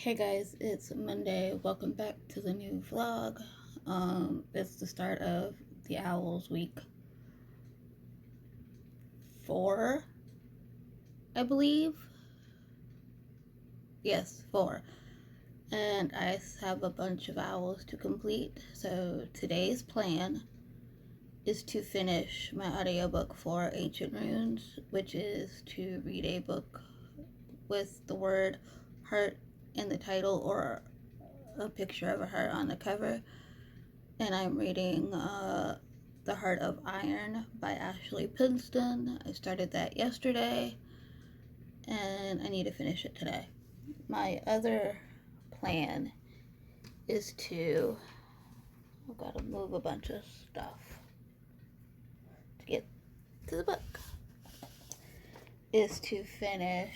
Hey guys, it's Monday. Welcome back to the new vlog. It's the start of the Owls week 4, I believe. Yes, 4. And I have a bunch of owls to complete. So today's plan is to finish my audiobook for Ancient Runes, which is to read a book with the word heart in the title or a picture of a heart on the cover. And I'm reading The Heart of Iron by Ashley Pinston. I started that yesterday, and I need to finish it today. My other plan is I've got to move a bunch of stuff to get to the book, is to finish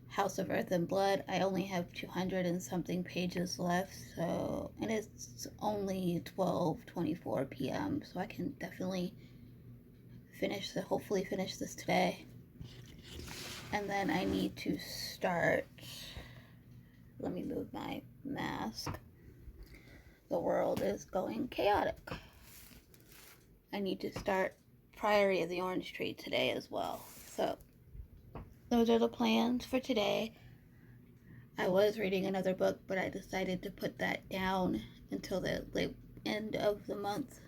House of Earth and Blood. I only have 200 and something pages left, and it's only 12:24 p.m., so I can definitely hopefully finish this today. And then I need to start, let me move my mask. The world is going chaotic. I need to start Priory of the Orange Tree today as well. So those are the plans for today. I was reading another book, but I decided to put that down until the end of the month.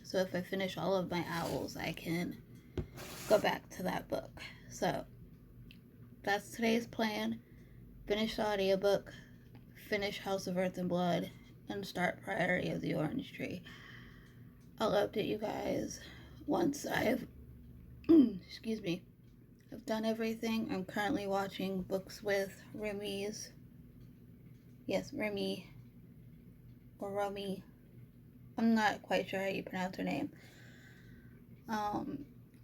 So if I finish all of my owls, I can go back to that book. So that's today's plan. Finish the audiobook, finish House of Earth and Blood, and start Priory of the Orange Tree. I'll update you guys once I've excuse me, I've done everything. I'm currently watching Books with Rumi's, yes, Rumi, or Romy, I'm not quite sure how you pronounce her name,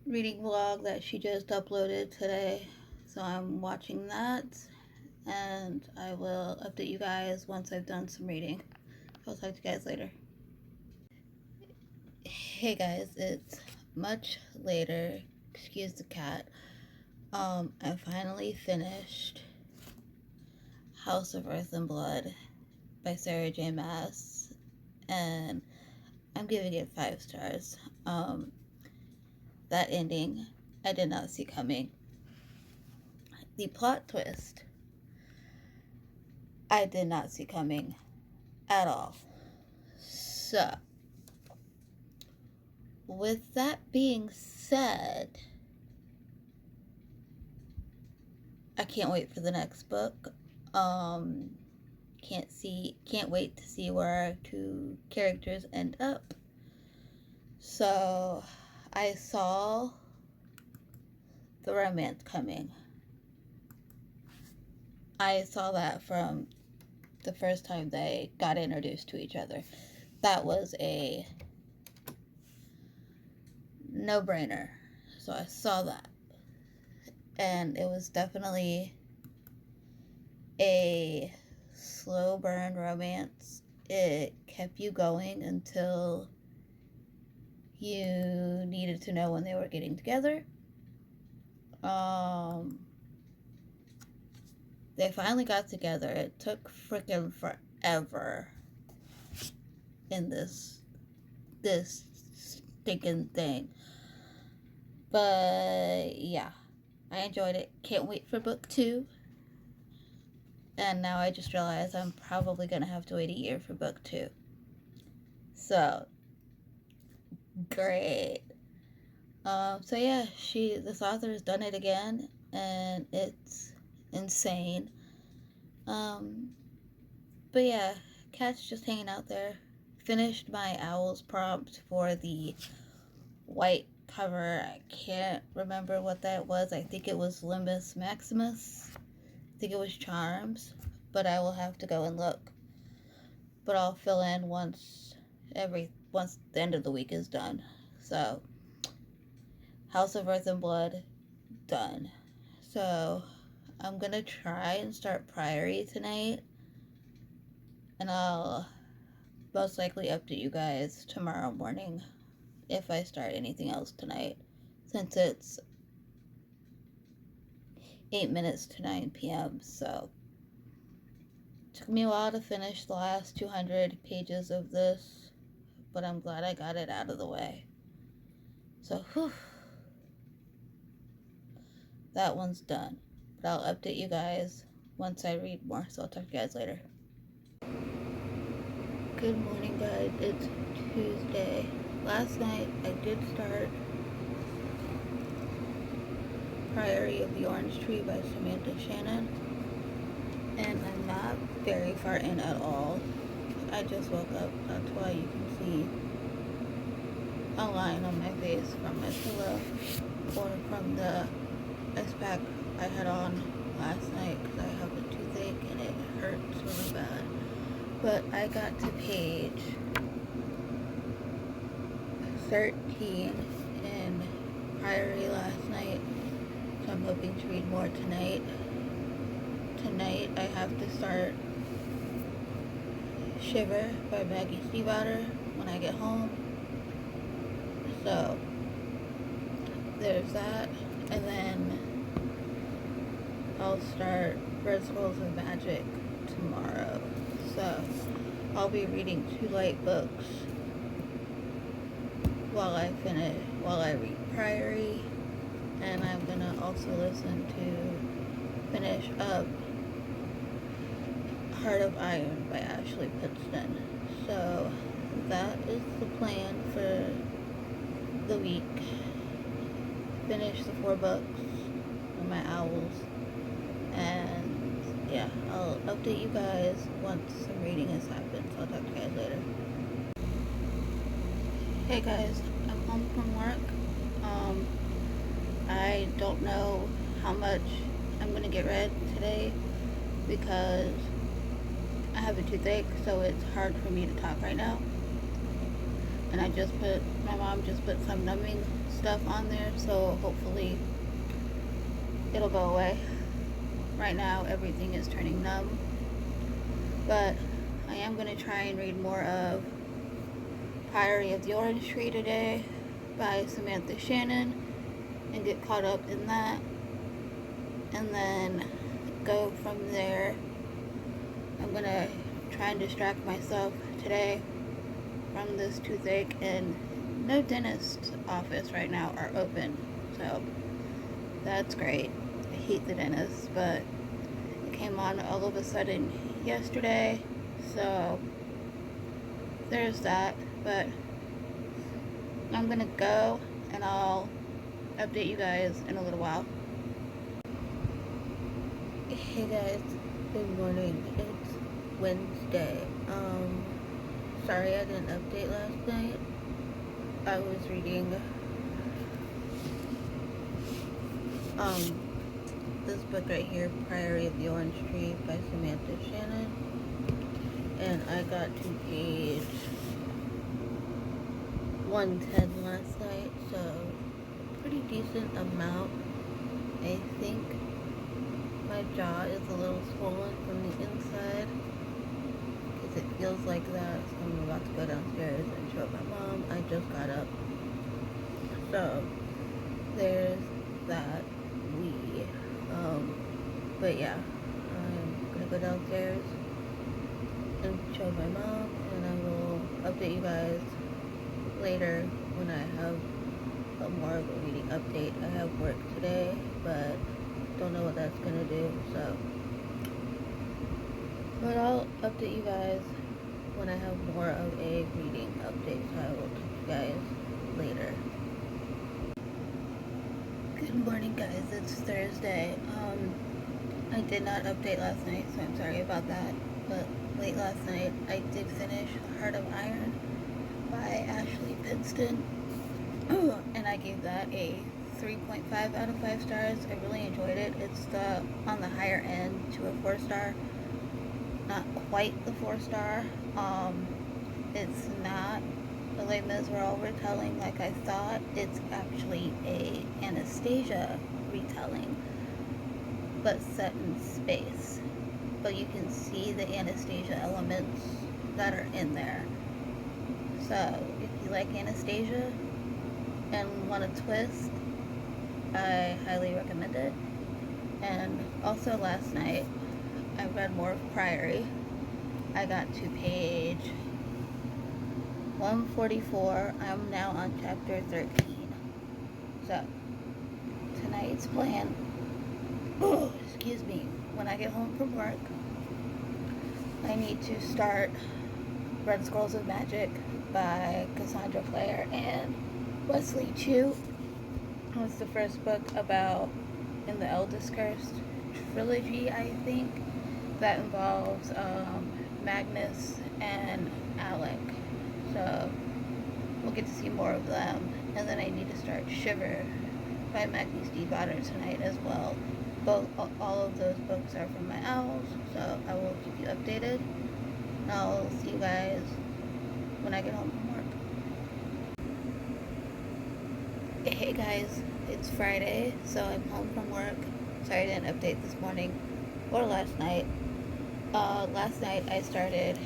reading vlog that she just uploaded today. So I'm watching that, and I will update you guys once I've done some reading. I'll talk to you guys later. Hey guys, it's much later. Excuse the cat. I finally finished House of Earth and Blood by Sarah J. Maas, and I'm giving it 5 stars. That ending, I did not see coming. The plot twist, I did not see coming at all. So, with that being said, I can't wait for the next book. Can't wait to see where our 2 characters end up. So, I saw the romance coming. I saw that from the first time they got introduced to each other. That was a no-brainer. So I saw that. And it was definitely a slow burn romance. It kept you going until you needed to know when they were getting together. They finally got together. It took freaking forever in this stinking thing. But yeah, I enjoyed it. Can't wait for book 2. And now I just realized I'm probably going to have to wait a year for book 2. So, great. So yeah, this author has done it again, and it's insane. But yeah, cat's just hanging out there. Finished my owls prompt for the white cover. I can't remember what that was. I think it was Limbus Maximus. I think it was Charms, but I will have to go and look. But I'll fill in once the end of the week is done. So, House of Earth and Blood, done. So, I'm gonna try and start Priory tonight, and I'll most likely update you guys tomorrow morning if I start anything else tonight, since it's 8 minutes to 9 p.m. So Took me a while to finish the last 200 pages of this, but I'm glad I got it out of the way. So, whew, that one's done. But I'll update you guys once I read more, so I'll talk to you guys later. Good morning, guys. It's Tuesday. Last night I did start Priory of the Orange Tree by Samantha Shannon, and I'm not very far in at all. I just woke up, that's why you can see a line on my face from my pillow or from the ice pack I had on last night because I have a toothache and it hurts really bad. But I got to page 13 in Priory last night, so I'm hoping to read more tonight. Tonight I have to start Shiver by Maggie Stiefvater when I get home. So there's that, and then I'll start Red Scrolls of Magic tomorrow. So I'll be reading 2 light books while I read Priory, and I'm gonna also listen to finish up Heart of Iron by Ashley Pittston. So that is the plan for the week. Finish the 4 books on my owls, and yeah, I'll update you guys once some reading has happened, so I'll talk to you guys later. Hey guys, I'm home from work. I don't know how much I'm gonna get read today because I have a toothache, so it's hard for me to talk right now. And my mom just put some numbing stuff on there, so hopefully it'll go away. Right now everything is turning numb, but I am going to try and read more of Priory of the Orange Tree today by Samantha Shannon and get caught up in that, and then go from there. I'm going to try and distract myself today from this toothache, and no dentist office right now are open, so that's great. I hate the dentist, but it came on all of a sudden yesterday, so there's that. But I'm gonna go, and I'll update you guys in a little while. Hey guys, good morning. It's Wednesday. Sorry I didn't update last night. I was reading this book right here, Priory of the Orange Tree by Samantha Shannon, and I got to page 110 last night, so pretty decent amount. I think my jaw is a little swollen from the inside because it feels like that, so I'm about to go downstairs and show my mom. I just got up, so there's that. But yeah, I'm gonna go downstairs and show my mom, and I will update you guys later when I have more of a reading update. I have work today, but don't know what that's gonna do, so. But I'll update you guys when I have more of a reading update, so I will talk to you guys later. Good morning, guys. It's Thursday. I did not update last night, so I'm sorry about that. But late last night, I did finish Heart of Iron by Ashley Pittston, and I gave that a 3.5 out of 5 stars. I really enjoyed it. It's on the higher end to a 4-star. Not quite the 4-star. It's not a Les Miserables retelling like I thought. It's actually a Anastasia retelling, but set in space. But you can see the Anastasia elements that are in there. So if you like Anastasia and want a twist, I highly recommend it. And also last night I read more of Priory, I got to page 144. I'm now on chapter 13. So, tonight's plan, excuse me, when I get home from work, I need to start Red Scrolls of Magic by Cassandra Clare and Wesley Chu. It's the first book about in the Eldest Cursed trilogy, I think, that involves Magnus and Alec. So we'll get to see more of them. And then I need to start Shiver by Maggie Stiefvater tonight as well. All of those books are from my owls, so I will keep you updated. I'll see you guys when I get home from work. Hey guys, it's Friday, so I'm home from work. Sorry I didn't update this morning or last night. Last night I started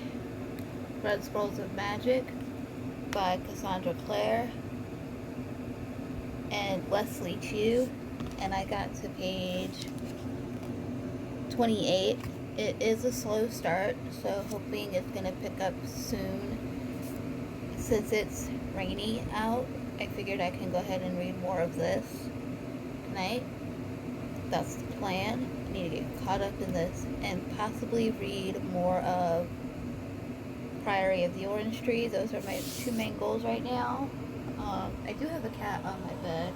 Red Scrolls of Magic by Cassandra Clare and Wesley Chu, and I got to page 28. It is a slow start, so hoping it's going to pick up soon. Since it's rainy out, I figured I can go ahead and read more of this tonight. That's the plan. I need to get caught up in this and possibly read more of Priory of the Orange Tree. Those are my two main goals right now. I do have a cat on my bed.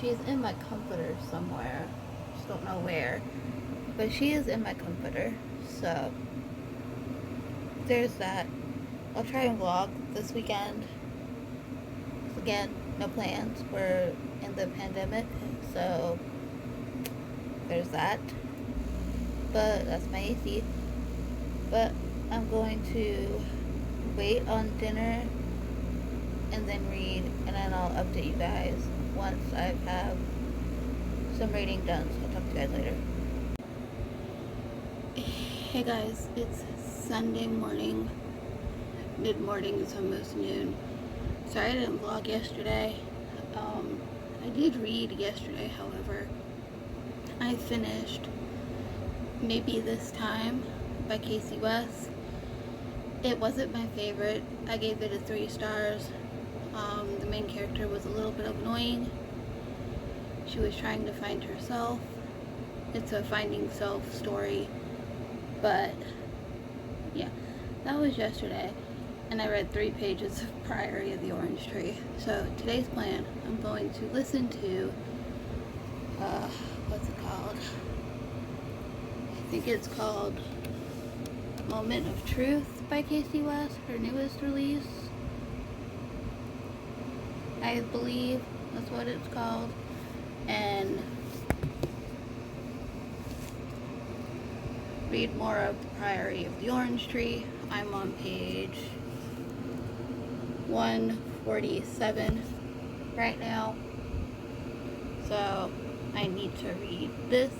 She is in my comforter somewhere. Just don't know where. But she is in my comforter. So, there's that. I'll try and vlog this weekend. Again, no plans. We're in the pandemic. So, there's that. But that's my AC. But I'm going to wait on dinner and then read, and then I'll update you guys once I have some reading done. So I'll talk to you guys later. Hey guys, it's Sunday morning. Mid-morning, it's almost noon. Sorry I didn't vlog yesterday. I did read yesterday, however. I finished Maybe This Time by Casey West. It wasn't my favorite. I gave it a 3 stars. The main character was a little bit annoying. She was trying to find herself. It's a finding self story. But, yeah, that was yesterday. And I read 3 pages of Priory of the Orange Tree. So, today's plan, I'm going to listen to, what's it called? I think it's called Moment of Truth by Casey West, her newest release. I believe that's what it's called. And read more of Priory of the Orange Tree. I'm on page 147 right now. So I need to read this.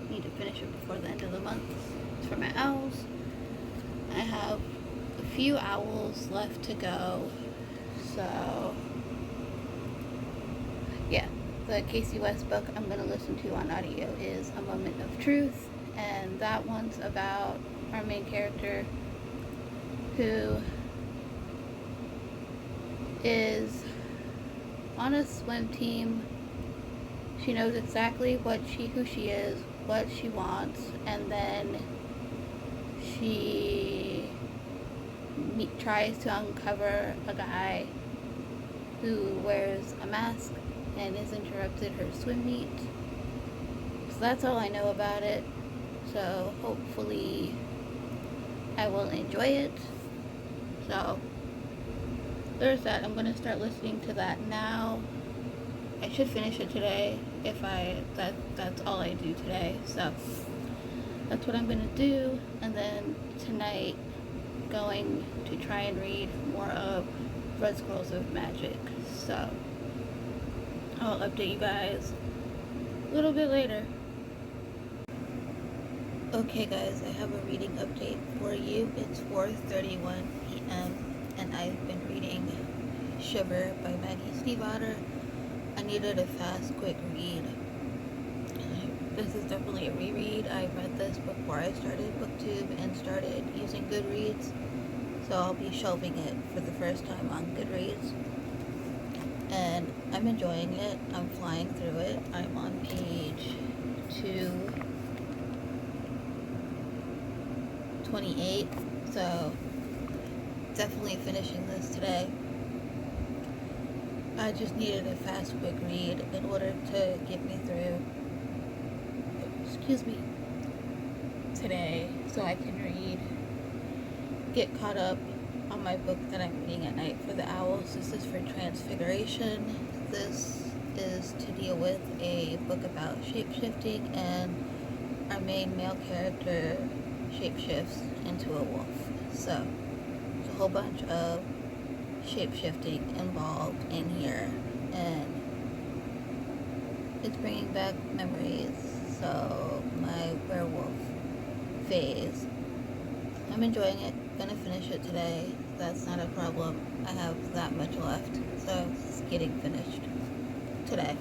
I need to finish it before the end of the month. It's for my owls. I have a few owls left to go. So yeah, the Casey West book I'm going to listen to on audio is A Moment of Truth, and that one's about our main character who is on a swim team. She knows exactly who she is, what she wants, and then she tries to uncover a guy who wears a mask and is interrupted her swim meet. So that's all I know about it. So hopefully I will enjoy it. So there's that. I'm going to start listening to that now. I should finish it today if that's all I do today. So that's what I'm going to do. And then tonight, going to try and read more of Red Scrolls of Magic. So I'll update you guys a little bit later. Okay guys, I have a reading update for you. It's 4:31 p.m. and I've been reading Shiver by Maggie Stiefvater. I needed a fast, quick read. This is definitely a reread. I read this before I started BookTube and started using Goodreads, so I'll be shelving it for the first time on Goodreads. And I'm enjoying it. I'm flying through it. I'm on page 228, so definitely finishing this today. I just needed a fast, quick read in order to get me through, today, so I can get caught up on my book that I'm reading at night for the owls. This is for Transfiguration. This is to deal with a book about shape-shifting, and our main male character shapeshifts into a wolf. So there's a whole bunch of shape-shifting involved in here, and it's bringing back memories. So my werewolf phase, I'm enjoying it. Gonna finish it today. That's not a problem. I have that much left, so it's getting finished today.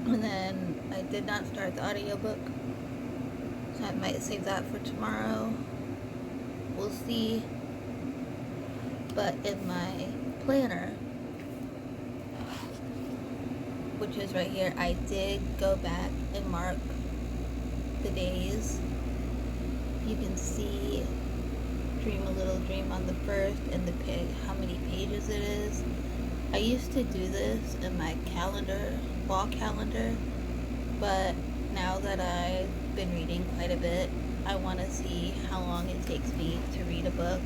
And then I did not start the audiobook, so I might save that for tomorrow. We'll see. But in my planner, which is right here, I did go back and mark the days. You can see Dream a Little Dream on the first and how many pages it is. I used to do this in my wall calendar, but now that I've been reading quite a bit, I want to see how long it takes me to read a book.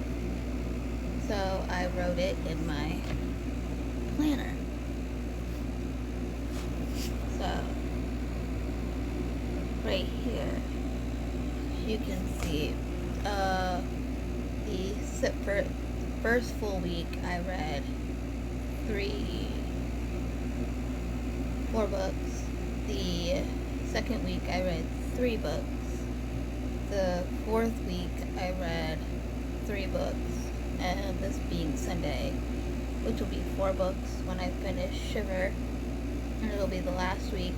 So I wrote it in my planner. So right here, you can see the first full week I read 4 books. The second week I read 3 books. The 4th week I read 3 books, and this being Sunday, which will be 4 books when I finish Shiver, and it'll be the last week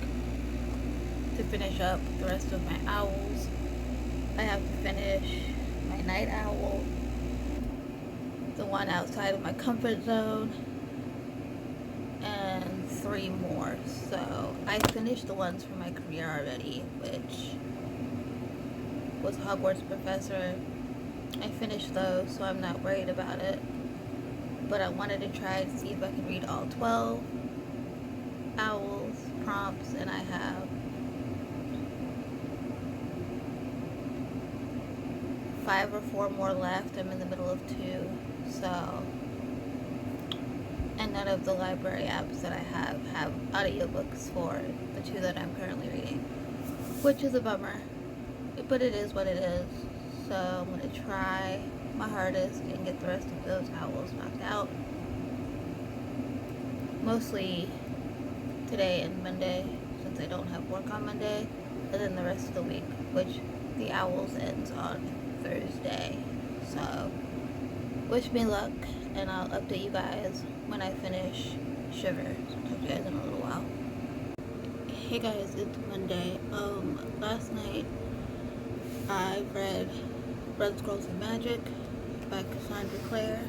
to finish up the rest of my owls. I have to finish my Night Owl, the one outside of my comfort zone, and 3 more. So I finished the ones for my career already, which was Hogwarts Professor. I finished those, so I'm not worried about it. But I wanted to try to see if I could read all 12 owls prompts, and I have 5 or 4 more left. I'm in the middle of 2, so, and none of the library apps that I have audiobooks for the 2 that I'm currently reading, which is a bummer, but it is what it is. So I'm going to try my hardest and get the rest of those owls knocked out, mostly today and Monday, since I don't have work on Monday, and then the rest of the week, which the owls ends on Thursday. So wish me luck, and I'll update you guys when I finish Shiver. So talk to you guys in a little while. Hey guys, it's Monday. Last night I read Red Scrolls of Magic by Cassandra Clare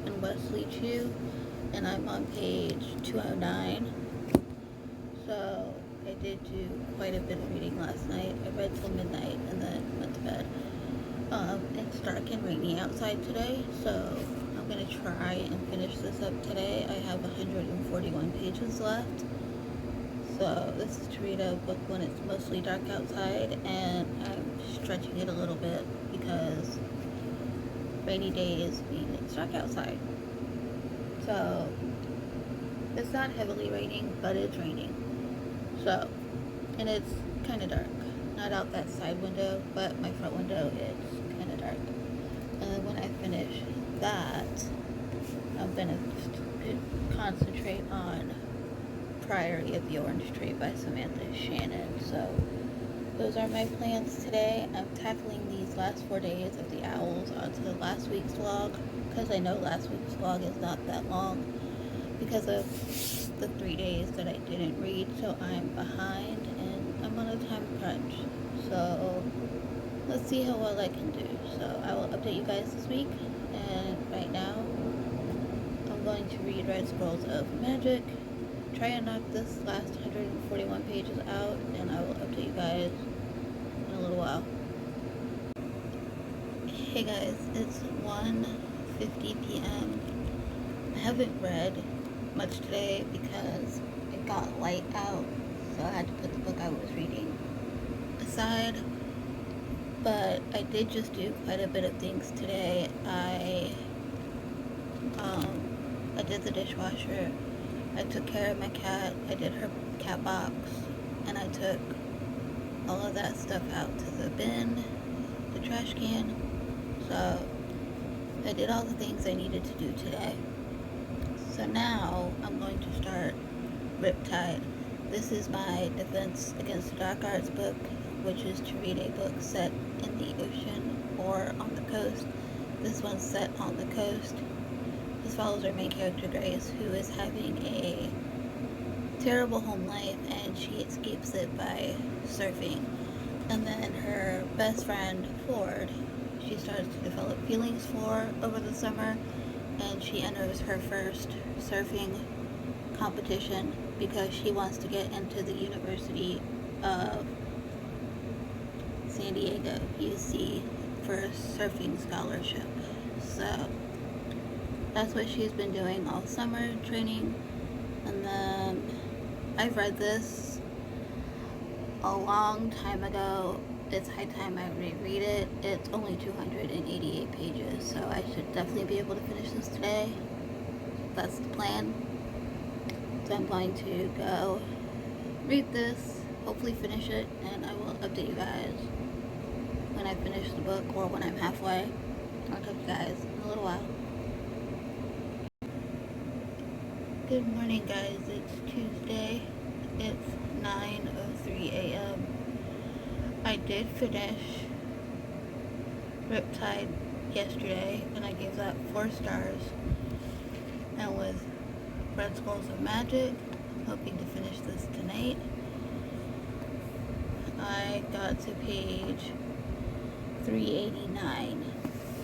and Wesley Chu, and I'm on page 209. So I did do quite a bit of reading last night. I read till midnight and then went to bed. It's dark and rainy outside today, so I'm going to try and finish this up today. I have 141 pages left. So this is to read a book when it's mostly dark outside, and I'm stretching it a little bit because rainy days mean it's dark outside. So it's not heavily raining, but it's raining. So, and it's kind of dark. Not out that side window, but my front window is kind of dark. And then when I finish that, I'm going to concentrate on Priory of the Orange Tree by Samantha Shannon. So those are my plans today. I'm tackling these last 4 days of the owls onto the last week's vlog, because I know last week's vlog is not that long because of the 3 days that I didn't read, so I'm behind, and I'm gonna a time crunch. So let's see how well I can do. So I will update you guys this week. And right now, I'm going to read Red Scrolls of Magic. Try and knock this last 141 pages out, and I will update you guys in a little while. Hey guys, it's 1:50 p.m. I haven't read much today because it got light out, so I had to put the book I was reading aside. But I did just do quite a bit of things today. I did the dishwasher. I took care of my cat. I did her cat box, and I took all of that stuff out to the bin, the trash can. So I did all the things I needed to do today. So now I'm going to start Riptide. This is my Defense Against the Dark Arts book, which is to read a book set in the ocean or on the coast. This one's set on the coast. This follows our main character, Grace, who is having a terrible home life, and she escapes it by surfing. And then her best friend, Ford, she starts to develop feelings for over the summer, and she enters her first surfing competition because she wants to get into the University of San Diego, UC, for a surfing scholarship. So that's what she's been doing all summer, training. And then I've read this a long time ago. It's high time I reread it. It's only 288 pages, so I should definitely be able to finish this today. That's the plan. So I'm going to go read this, hopefully finish it, and I will update you guys when I finish the book or when I'm halfway. I'll talk to you guys in a little while. Good morning, guys. It's Tuesday. It's 9:03 a.m. I did finish Riptide yesterday, and I gave that 4 stars. And with Red Scrolls of Magic, I'm hoping to finish this tonight. I got to page 389.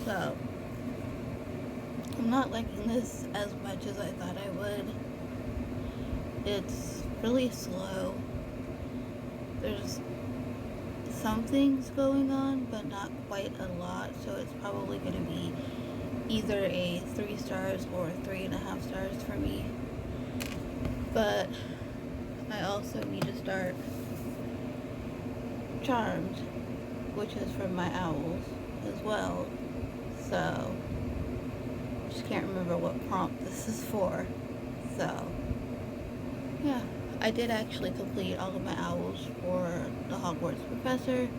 So I'm not liking this as much as I thought I would. It's really slow. There's some things going on, but not quite a lot, so it's probably going to be either a 3 stars or 3.5 stars for me. But I also need to start Charmed, which is from my owls as well. So just can't remember what prompt this is for. So yeah, I did actually complete all of my owls for the Hogwarts Professor.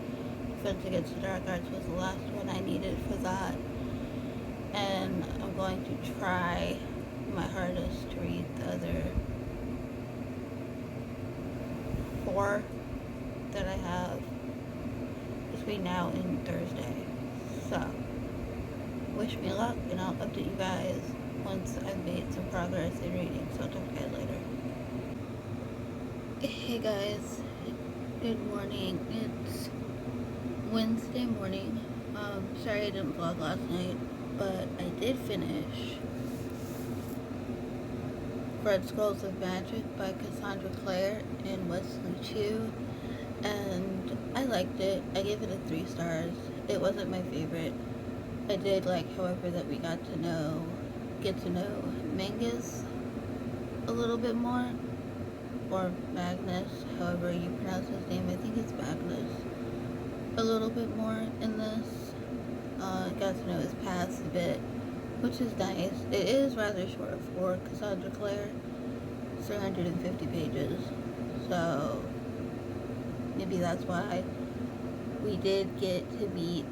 Defense Against the Dark Arts was the last one I needed for that. And I'm going to try my hardest to read the other 4 that I have between now and Thursday. So wish me luck, and I'll update you guys once I've made some progress in reading. So I'll talk to you guys later. Hey guys, good morning. It's Wednesday morning. Sorry I didn't vlog last night, but I did finish Red Scrolls of Magic by Cassandra Clare and Wesley Chu, and I liked it. I gave it a 3 stars. It wasn't my favorite. I did like, however, that we get to know Mangus a little bit more, or Magnus, however you pronounce his name. I think it's Magnus. A little bit more in this. Got to know his past a bit, which is nice. It is rather short for Cassandra Clare. It's 350 pages, so maybe that's why we did get to meet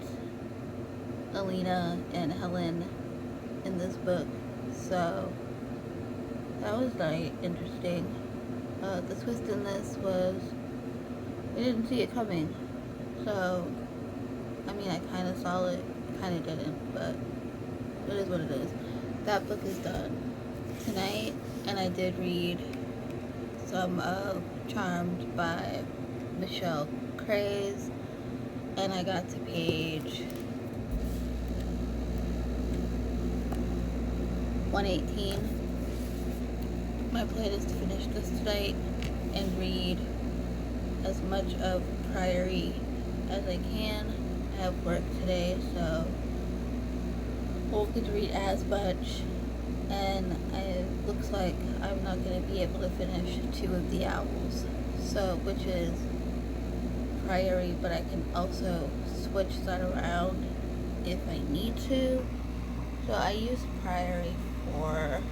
Alina and Helen in this book. So that was like interesting. The twist in this was I didn't see it coming. So I mean, I kind of saw it, kind of didn't, but it is what it is. That book is done tonight, and I did read some of Charmed by Michelle Craze, and I got to page 118. My plan is to finish this tonight and read as much of Priory as I can. I have work today, so won't get to read as much, and it looks like I'm not going to be able to finish 2 of the Owls, so which is Priory, but I can also switch that around if I need to. So I use Priory for,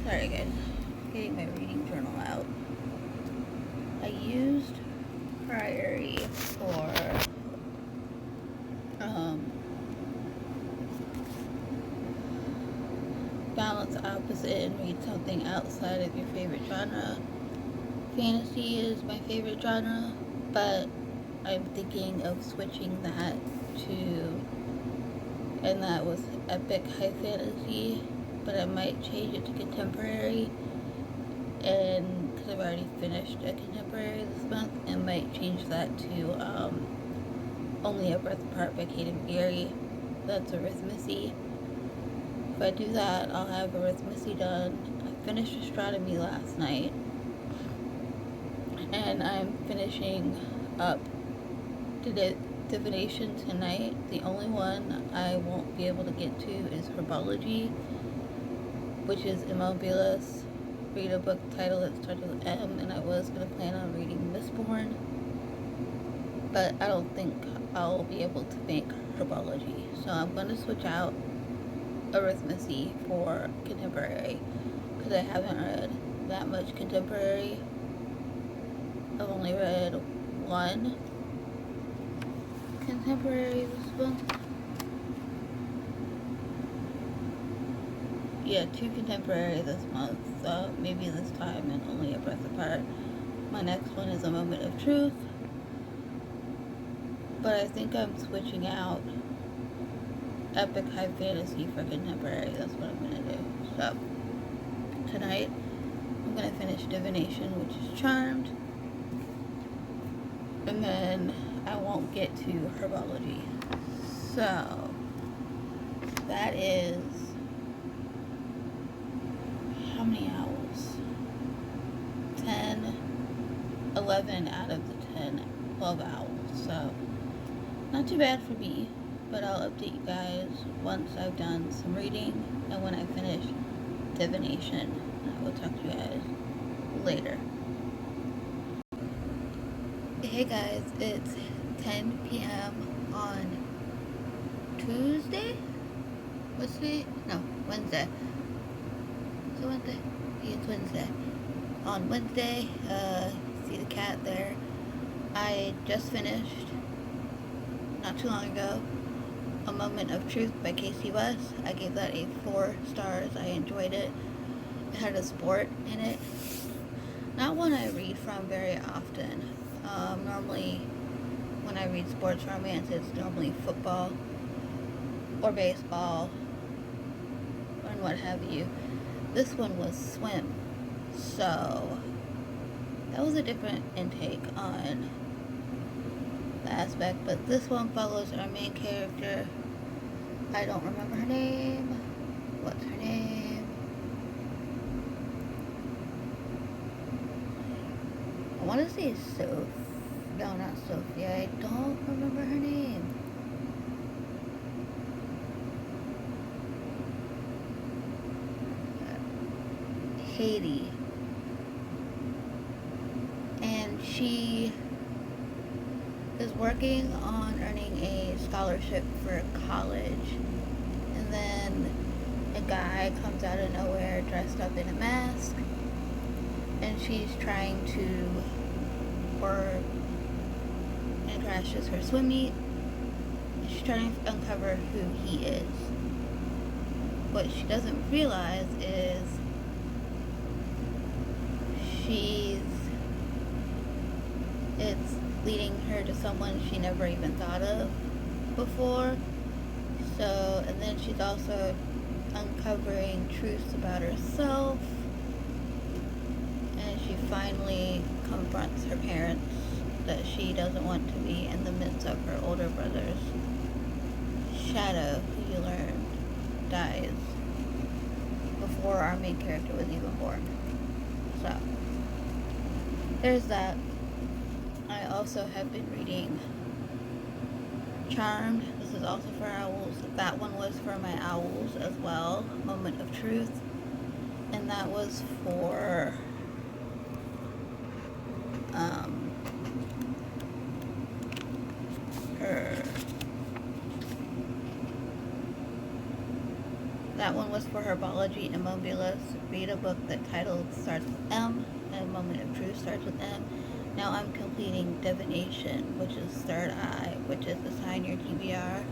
sorry guys, getting my reading journal out. I used Priory for balance opposite and read something outside of your favorite genre. Fantasy is my favorite genre, but I'm thinking of switching that to, and that was epic high fantasy, but I might change it to contemporary, and because I've already finished a contemporary this month, and might change that to Only a Breath Apart by Kaden Gary. That's Arithmancy. If I do that, I'll have Arithmancy done. I finished Astronomy last night, and I'm finishing up Divination tonight. The only one I won't be able to get to is Herbology, which is Immobilis. Read a book title that starts with M, and I was going to plan on reading Mistborn, but I don't think I'll be able to make Herbology, so I'm going to switch out Arithmancy for contemporary, because I haven't read that much contemporary. I've only read 1 contemporary this month. Yeah, 2 contemporary this month, maybe this time, and Only a Breath Apart. My next one is A Moment of Truth, but I think I'm switching out epic high fantasy for contemporary. That's what I'm gonna do. So tonight I'm gonna finish Divination, which is Charmed, and then I won't get to Herbology. So that is how many owls? 10, 11 out of the 10, 12 owls. So not too bad for me, but I'll update you guys once I've done some reading and when I finish Divination. I will talk to you guys later. Hey guys, it's 10 p.m. on Tuesday? What's today? No, Wednesday. Is it Wednesday? Yeah, it's Wednesday. On Wednesday, see the cat there. I just finished, not too long ago, A Moment of Truth by Casey West. I gave that a 4 stars. I enjoyed it. It had a sport in it. Not one I read from very often. Normally, when I read sports romance, it's normally football or baseball and what have you. This one was swim, so that was a different intake on the aspect, but this one follows our main character. I don't remember her name. What's her name? I want to say no, not Sophia. I don't remember her name. Haiti. And she is working on earning a scholarship for college. And then a guy comes out of nowhere dressed up in a mask. And she's trying to board and crashes her swim meet. And she's trying to uncover who he is. What she doesn't realize is it's leading her to someone she never even thought of before. So, and then she's also uncovering truths about herself, and she finally confronts her parents that she doesn't want to be in the midst of her older brother's shadow, who you learn dies before our main character was even born. So, there's that. I also have been reading Charmed. This is also for owls. That one was for my owls as well. Moment of Truth. And that was for her. That one was for Herbology Immobilis. Read a book that title starts with M, and Moment of Truth starts with M. Now I'm completing Divination, which is Third Eye, which is assign your TBR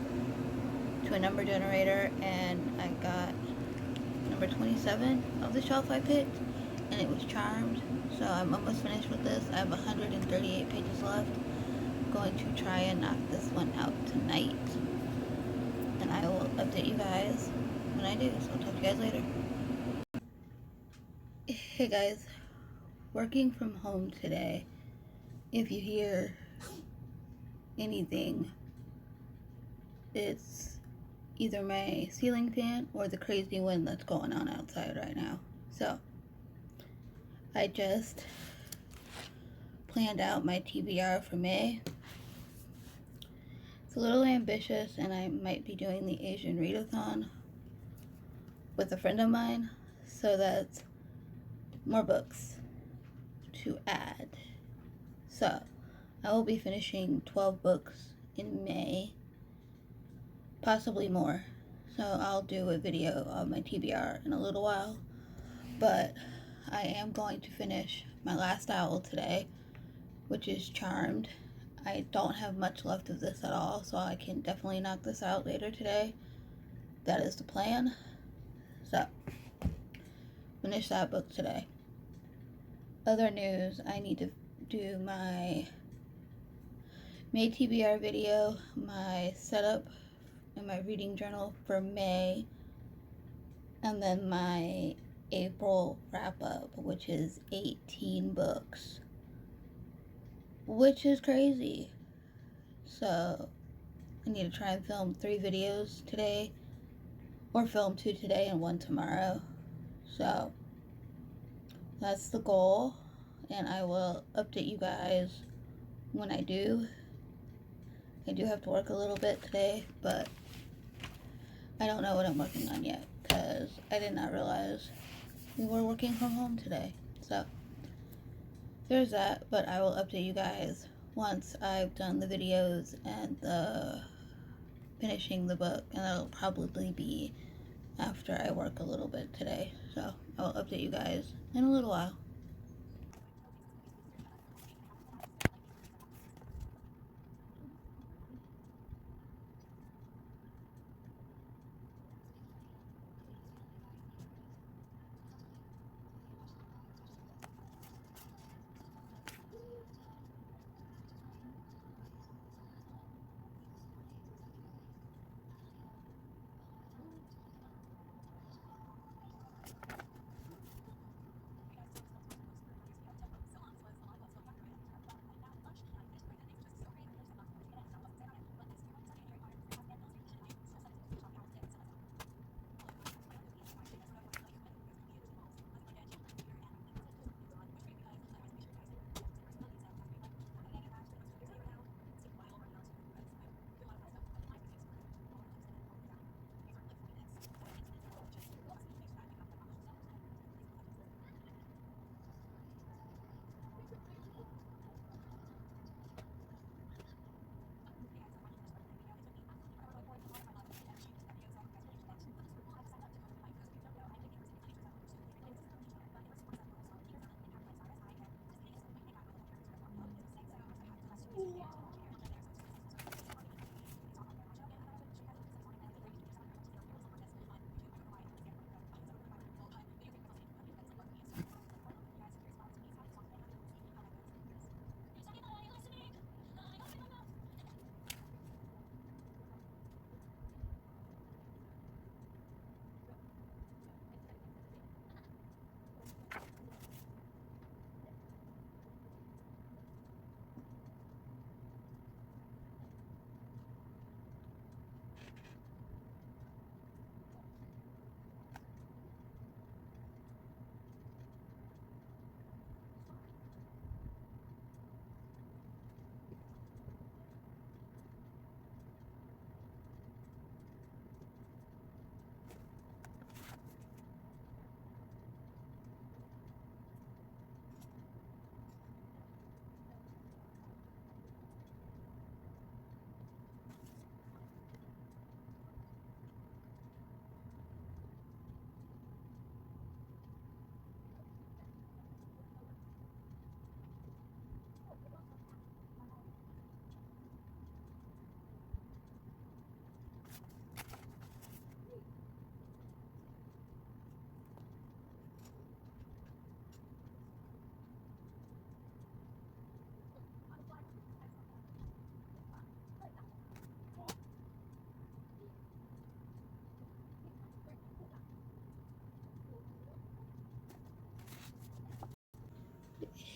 to a number generator, and I got number 27 of the shelf I picked, and it was Charmed. So I'm almost finished with this. I have 138 pages left. I'm going to try and knock this one out tonight, and I will update you guys when I do. So I'll talk to you guys later. Hey guys, working from home today. If you hear anything, it's either my ceiling fan or the crazy wind that's going on outside right now. So I just planned out my TBR for May. It's a little ambitious, and I might be doing the Asian readathon with a friend of mine, so that's more books to add. So I will be finishing 12 books in May, possibly more. So I'll do a video of my TBR in a little while, but I am going to finish my last owl today, which is Charmed. I don't have much left of this at all, so I can definitely knock this out later today. That is the plan. So, finish that book today. Other news, I need to do my May TBR video, my setup, and my reading journal for May, and then my April wrap up, which is 18 books, which is crazy. So I need to try and film 3 videos today, or film 2 today and 1 tomorrow. So that's the goal, and I will update you guys when I do. I do have to work a little bit today, but I don't know what I'm working on yet, because I did not realize we were working from home today. So there's that, but I will update you guys once I've done the videos and the finishing the book, and that'll probably be after I work a little bit today. So I'll update you guys in a little while.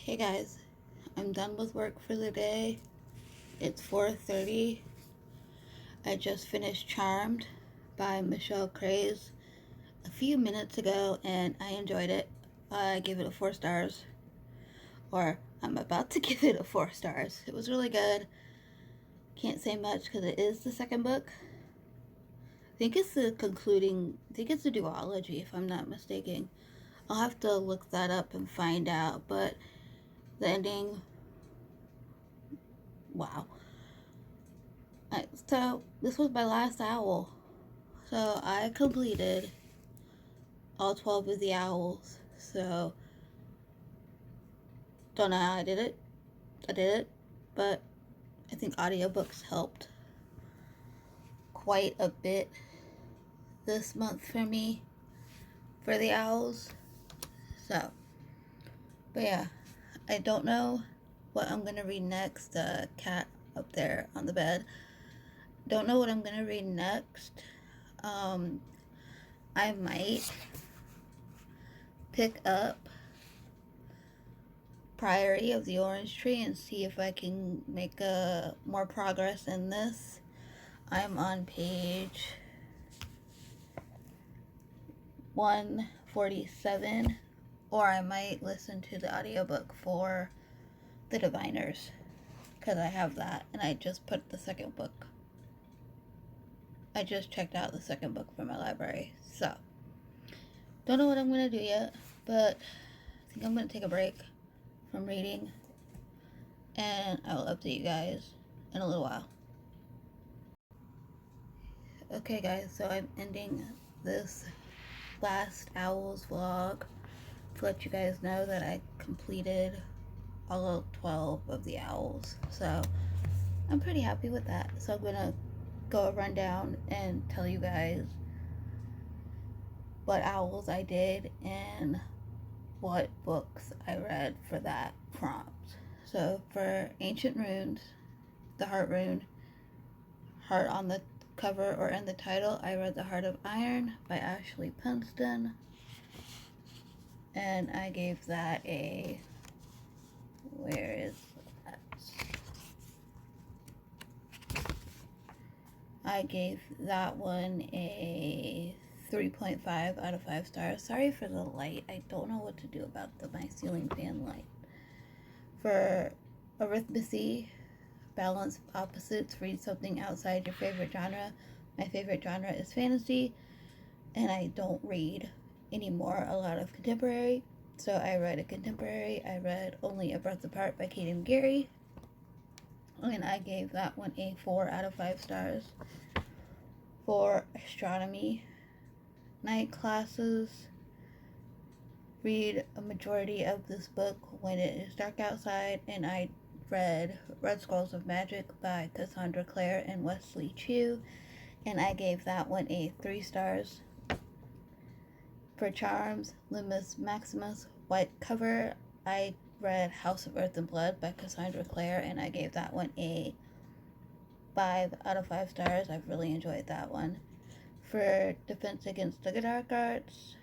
Okay guys, I'm done with work for the day. It's 4:30. I just finished Charmed by Michelle Craze a few minutes ago and I enjoyed it. I gave it a 4 stars. Or I'm about to give it a 4 stars. It was really good. Can't say much because it is the second book. I think it's the concluding, I think it's a duology if I'm not mistaken. I'll have to look that up and find out, but the ending, wow. So this was my last owl. So I completed all 12 of the owls. So don't know how I did it. I did it, but I think audiobooks helped quite a bit this month for me for the owls. So, but yeah, I don't know what I'm gonna read next. The cat up there on the bed. Don't know what I'm gonna read next. I might pick up Priory of the Orange Tree and see if I can make more progress in this. I'm on page 147, or I might listen to the audiobook for The Diviners because I have that and I just put the second book. I just checked out the second book from my library. So, don't know what I'm going to do yet, but I think I'm going to take a break from reading and I'll update you guys in a little while. Okay guys, so I'm ending this last Owls vlog to let you guys know that I completed all 12 of the owls. So I'm pretty happy with that. So I'm gonna go run down and tell you guys what owls I did and what books I read for that prompt. So for Ancient Runes, the Heart Rune, heart on the cover or in the title, I read The Heart of Iron by Ashley Penston. And I gave that a, where is that? I gave that one a 3.5 out of 5 stars. Sorry for the light. I don't know what to do about my ceiling fan light. For Arithmancy, Balance Opposites, read something outside your favorite genre. My favorite genre is fantasy, and I don't read anymore a lot of contemporary. So I read a contemporary. I read Only a Breath Apart by Kate and Gary, and I gave that one a 4 out of 5 stars. For Astronomy, night classes, read a majority of this book when it is dark outside, and I read Red Scrolls of Magic by Cassandra Clare and Wesley Chu, and I gave that one a 3 stars. For Charms, Lumis Maximus, white cover, I read House of Earth and Blood by Cassandra Clare, and I gave that one a 5 out of 5 stars. I've really enjoyed that one. For Defense Against the Dark Arts,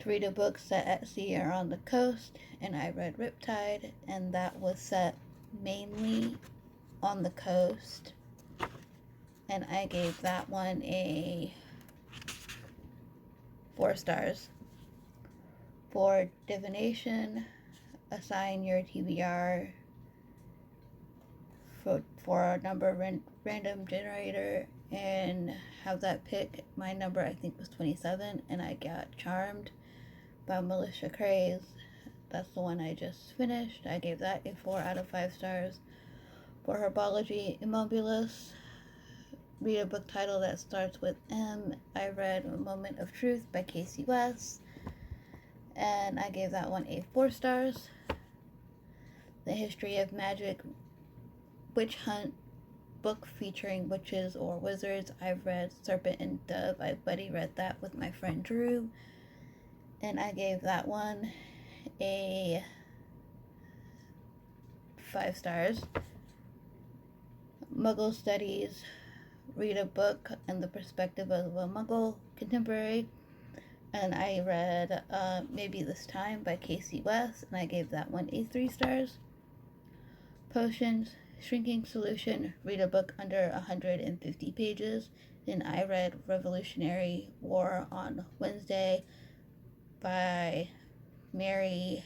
to read a book set at sea or on the coast, and I read Riptide, and that was set mainly on the coast, and I gave that one a 4 stars. For Divination, assign your TBR for a number random generator and have that pick. My number I think was 27, and I got Charmed by Melissa Craze. That's the one I just finished. I gave that a 4 out of 5 stars. For Herbology, Immobilis, read a book title that starts with M. I read A Moment of Truth by Casey West, and I gave that one a 4 stars. The History of Magic Witch Hunt book featuring witches or wizards. I've read Serpent and Dove. I buddy read that with my friend Drew, and I gave that one a 5 stars. Muggle Studies, read a book in the perspective of a Muggle contemporary And I read Maybe This Time by Casey West, and I gave that one a 3 stars. Potions, Shrinking Solution, read a book under 150 pages. And I read Revolutionary War on Wednesday by Mary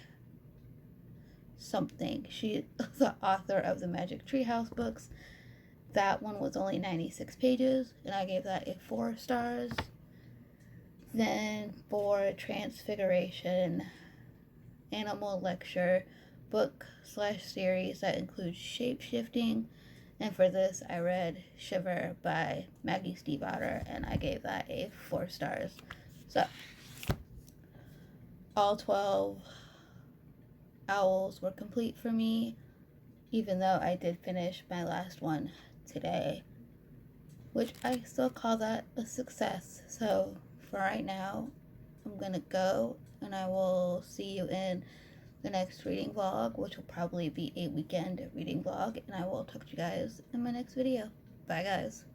something. She is the author of the Magic Treehouse books. That one was only 96 pages, and I gave that a 4 stars. Then for Transfiguration, Animal Lecture book / series that includes shape shifting. And for this, I read Shiver by Maggie Stiefvater, and I gave that a 4 stars. So, all 12 owls were complete for me, even though I did finish my last one today, which I still call that a success. So, for right now, I'm gonna go, and I will see you in the next reading vlog, which will probably be a weekend reading vlog, and I will talk to you guys in my next video. Bye, guys.